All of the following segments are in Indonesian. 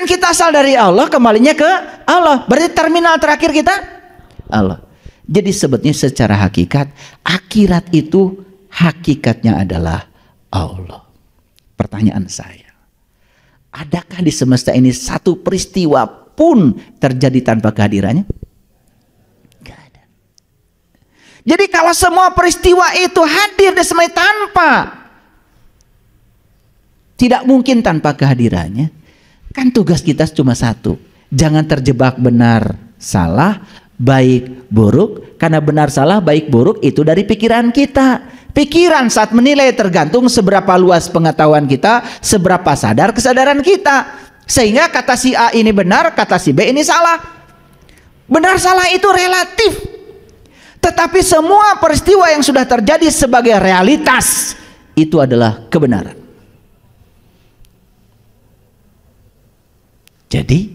Kan kita asal dari Allah, kembalinya ke Allah. Berarti terminal terakhir kita Allah. Jadi sebetulnya secara hakikat, akhirat itu hakikatnya adalah Allah. Pertanyaan saya, adakah di semesta ini satu peristiwa pun terjadi tanpa kehadirannya? Gak ada. Jadi kalau semua peristiwa itu hadir di semesta tidak mungkin tanpa kehadirannya, kan tugas kita cuma satu. Jangan terjebak benar salah, baik buruk. Karena benar salah, baik buruk itu dari pikiran kita. Pikiran saat menilai tergantung seberapa luas pengetahuan kita, seberapa sadar kesadaran kita. Sehingga kata si A ini benar, kata si B ini salah. Benar salah itu relatif. Tetapi semua peristiwa yang sudah terjadi sebagai realitas itu adalah kebenaran. Jadi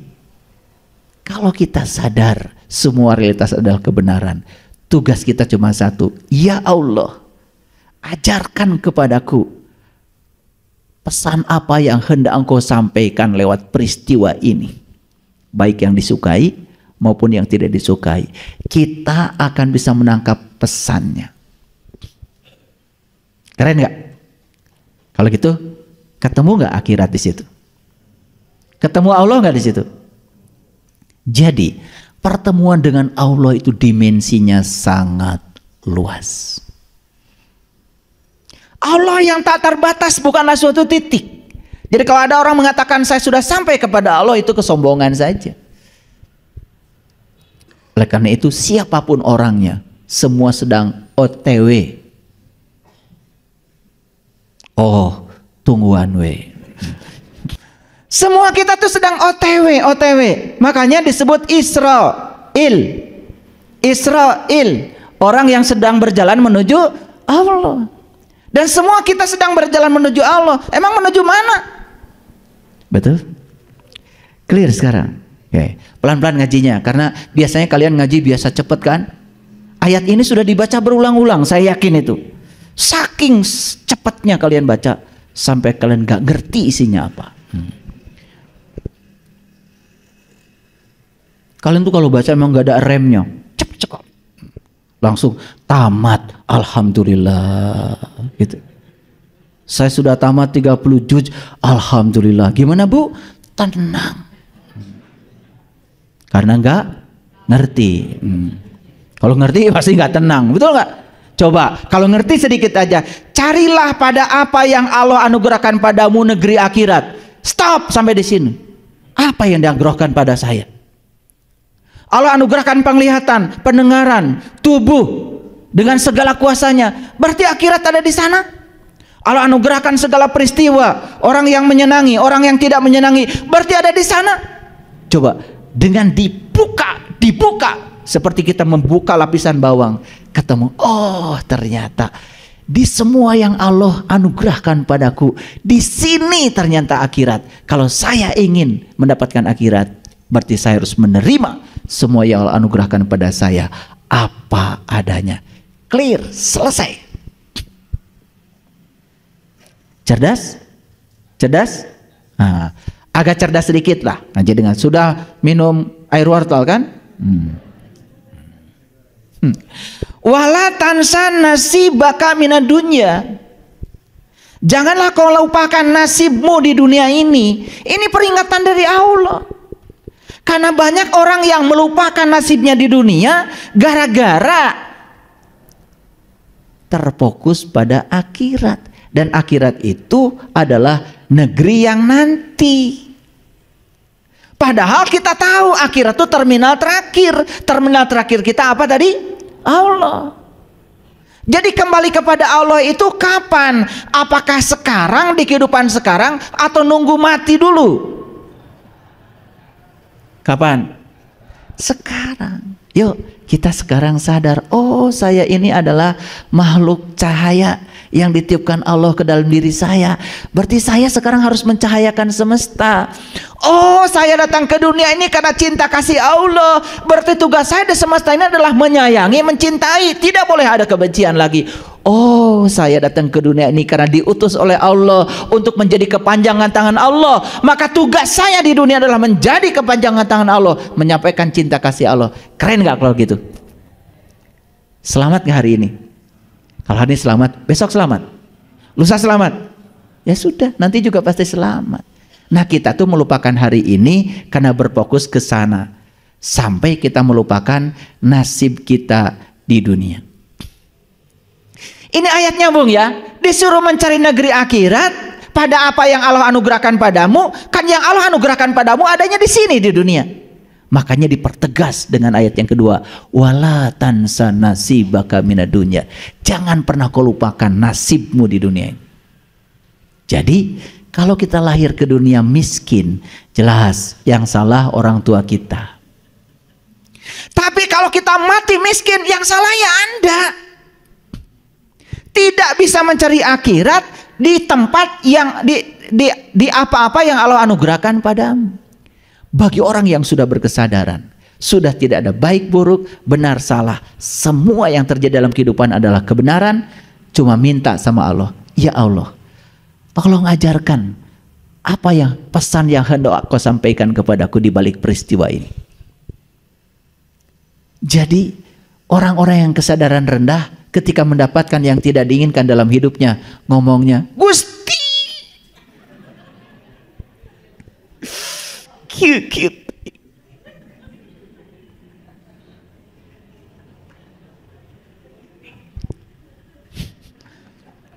kalau kita sadar semua realitas adalah kebenaran, tugas kita cuma satu. Ya Allah, ajarkan kepadaku pesan apa yang hendak Engkau sampaikan lewat peristiwa ini, baik yang disukai maupun yang tidak disukai. Kita akan bisa menangkap pesannya. Keren nggak? Kalau gitu, ketemu nggak akhirat di situ? Ketemu Allah nggak di situ? Jadi pertemuan dengan Allah itu dimensinya sangat luas. Allah yang tak terbatas bukanlah suatu titik. Jadi kalau ada orang mengatakan saya sudah sampai kepada Allah, itu kesombongan saja. Oleh karena itu siapapun orangnya, semua sedang OTW. Oh, tungguan we. Semua kita tuh sedang OTW. Makanya disebut Israil. Orang yang sedang berjalan menuju Allah. Dan semua kita sedang berjalan menuju Allah. Emang menuju mana? Betul? Clear sekarang? Oke. Pelan-pelan ngajinya. Karena biasanya kalian ngaji biasa cepet kan? Ayat ini sudah dibaca berulang-ulang. Saya yakin itu. Saking cepatnya kalian baca, sampai kalian gak ngerti isinya apa. Kalian tuh kalau baca emang gak ada remnya, cepet langsung tamat, alhamdulillah gitu. Saya sudah tamat 30 juz, alhamdulillah. Gimana Bu? Tenang, karena gak ngerti. Kalau ngerti pasti gak tenang, betul gak? Coba kalau ngerti sedikit aja, carilah pada apa yang Allah anugerahkan padamu negeri akhirat. Stop sampai di sini. Apa yang dianugerahkan pada saya? Allah anugerahkan penglihatan, pendengaran, tubuh dengan segala kuasanya. Berarti akhirat ada di sana. Allah anugerahkan segala peristiwa, orang yang menyenangi, orang yang tidak menyenangi, berarti ada di sana. Coba dengan dibuka seperti kita membuka lapisan bawang, ketemu, oh ternyata di semua yang Allah anugerahkan padaku, di sini ternyata akhirat. Kalau saya ingin mendapatkan akhirat, berarti saya harus menerima semua yang Allah anugerahkan pada saya apa adanya. Clear, selesai. Cerdas? Nah, agak cerdas sedikit lah. Nah, jadi dengan sudah minum air wortel kan? Wala tansa nasibaka minad dunya. Janganlah kau lupakan nasibmu di dunia ini. Ini peringatan dari Allah. Karena banyak orang yang melupakan nasibnya di dunia gara-gara terfokus pada akhirat. Dan akhirat itu adalah negeri yang nanti. Padahal kita tahu akhirat itu terminal terakhir. Terminal terakhir kita apa tadi? Allah. Jadi kembali kepada Allah itu kapan? Apakah sekarang, di kehidupan sekarang, atau nunggu mati dulu? Kapan? Sekarang. Yuk kita sekarang sadar, oh saya ini adalah makhluk cahaya yang ditiupkan Allah ke dalam diri saya. Berarti saya sekarang harus mencahayakan semesta. Oh saya datang ke dunia ini karena cinta kasih Allah. Berarti tugas saya di semesta ini adalah menyayangi, mencintai. Tidak boleh ada kebencian lagi. Oh, saya datang ke dunia ini karena diutus oleh Allah untuk menjadi kepanjangan tangan Allah. Maka tugas saya di dunia adalah menjadi kepanjangan tangan Allah, menyampaikan cinta kasih Allah. Keren gak kalau gitu? Selamat gak hari ini? Kalau hari ini selamat, besok selamat, lusa selamat, ya sudah, nanti juga pasti selamat. Nah, kita tuh melupakan hari ini karena berfokus ke sana, sampai kita melupakan nasib kita di dunia. Ini ayat nyambung ya, disuruh mencari negeri akhirat pada apa yang Allah anugerahkan padamu. Kan yang Allah anugerahkan padamu adanya di sini di dunia. Makanya dipertegas dengan ayat yang kedua, wala tansa nasibaka minad dunya. Jangan pernah kau lupakan nasibmu di dunia ini. Jadi kalau kita lahir ke dunia miskin, jelas yang salah orang tua kita. Tapi kalau kita mati miskin, yang salah ya Anda. Tidak bisa mencari akhirat di tempat yang di apa-apa yang Allah anugerahkan padamu. Bagi orang yang sudah berkesadaran, sudah tidak ada baik buruk, benar salah, semua yang terjadi dalam kehidupan adalah kebenaran, cuma minta sama Allah, ya Allah, tolong ajarkan apa yang pesan yang hendak kau sampaikan kepadaku di balik peristiwa ini. Jadi orang-orang yang kesadaran rendah ketika mendapatkan yang tidak diinginkan dalam hidupnya, ngomongnya, Gusti, cute.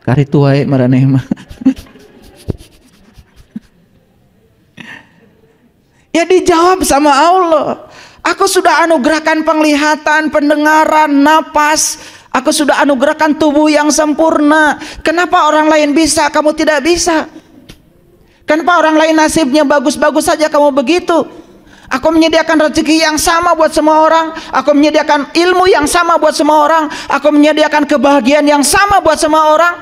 Kari tuai maraneh mah. Ya dijawab sama Allah. Aku sudah anugerahkan penglihatan, pendengaran, napas. Aku sudah anugerahkan tubuh yang sempurna. Kenapa orang lain bisa, kamu tidak bisa? Kenapa orang lain nasibnya bagus-bagus saja kamu begitu? Aku menyediakan rezeki yang sama buat semua orang. Aku menyediakan ilmu yang sama buat semua orang. Aku menyediakan kebahagiaan yang sama buat semua orang.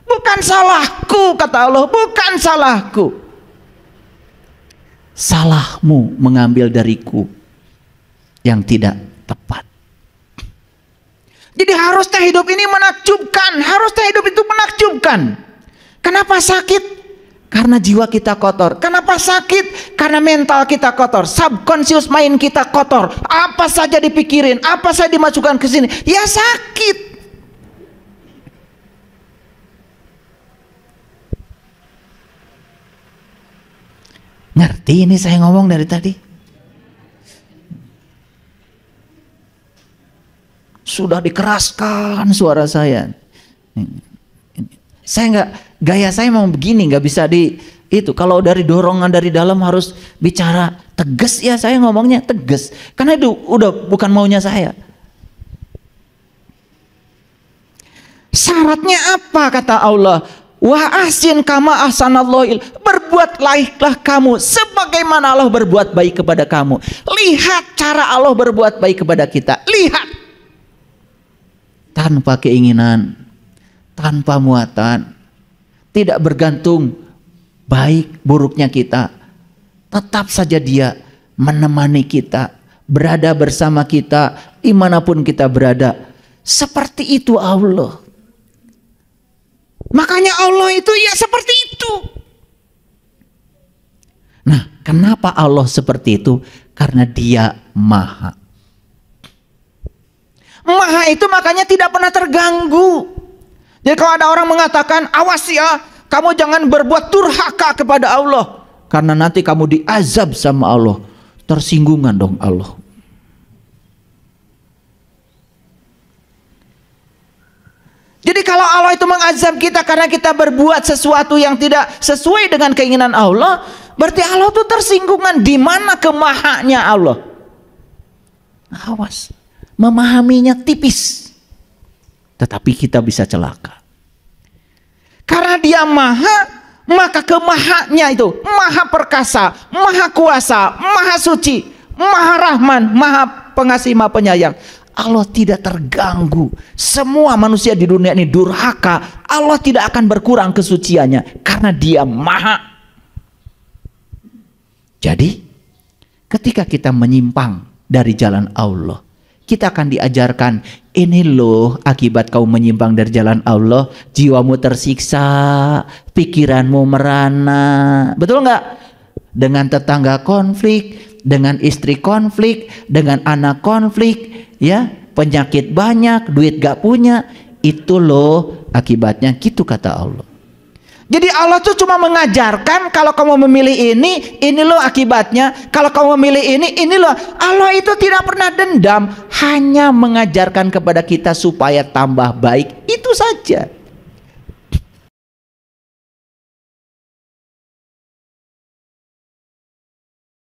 Bukan salahku, kata Allah, bukan salahku. Salahmu mengambil dariku yang tidak tepat. Jadi harusnya hidup ini menakjubkan. Harusnya hidup itu menakjubkan. Kenapa sakit? Karena jiwa kita kotor. Kenapa sakit? Karena mental kita kotor. Subconscious mind kita kotor. Apa saja dipikirin, apa saja dimasukkan ke sini, ya sakit. Ngerti ini saya ngomong dari tadi? Sudah dikeraskan suara saya. Saya nggak, gaya saya mau begini, nggak bisa di itu. Kalau dari dorongan dari dalam harus bicara tegas, ya saya ngomongnya tegas. Karena itu udah bukan maunya saya. Syaratnya apa kata Allah? Wa ahsin kama ahsanallahu, berbuatlah kamu sebagaimana Allah berbuat baik kepada kamu. Lihat cara Allah berbuat baik kepada kita. Lihat. Tanpa keinginan, tanpa muatan, tidak bergantung baik buruknya kita, tetap saja Dia menemani kita, berada bersama kita dimanapun kita berada. Seperti itu Allah. Makanya Allah itu ya seperti itu. Nah, kenapa Allah seperti itu? Karena Dia Maha. Maha itu makanya tidak pernah terganggu. Jadi kalau ada orang mengatakan, awas ya, kamu jangan berbuat durhaka kepada Allah, karena nanti kamu diazab sama Allah. Tersinggungan dong Allah. Jadi kalau Allah itu mengazab kita karena kita berbuat sesuatu yang tidak sesuai dengan keinginan Allah, berarti Allah itu tersinggungan. Di mana kemahanya Allah? Awas, memahaminya tipis, tetapi kita bisa celaka. Karena Dia maha, maka kemahanya itu maha perkasa, maha kuasa, maha suci, maha rahman, maha pengasih, maha penyayang. Allah tidak terganggu. Semua manusia di dunia ini durhaka, Allah tidak akan berkurang kesuciannya karena Dia maha. Jadi ketika kita menyimpang dari jalan Allah, kita akan diajarkan Ini loh akibat kau menyimpang dari jalan Allah, jiwamu tersiksa, pikiranmu merana. Betul nggak? Dengan tetangga konflik, dengan istri konflik, dengan anak konflik, ya, penyakit banyak, duit gak punya. Itu loh akibatnya, gitu kata Allah. Jadi Allah tuh cuma mengajarkan, kalau kamu memilih ini loh akibatnya. Kalau kamu memilih ini loh. Allah itu tidak pernah dendam, hanya mengajarkan kepada kita supaya tambah baik. Itu saja.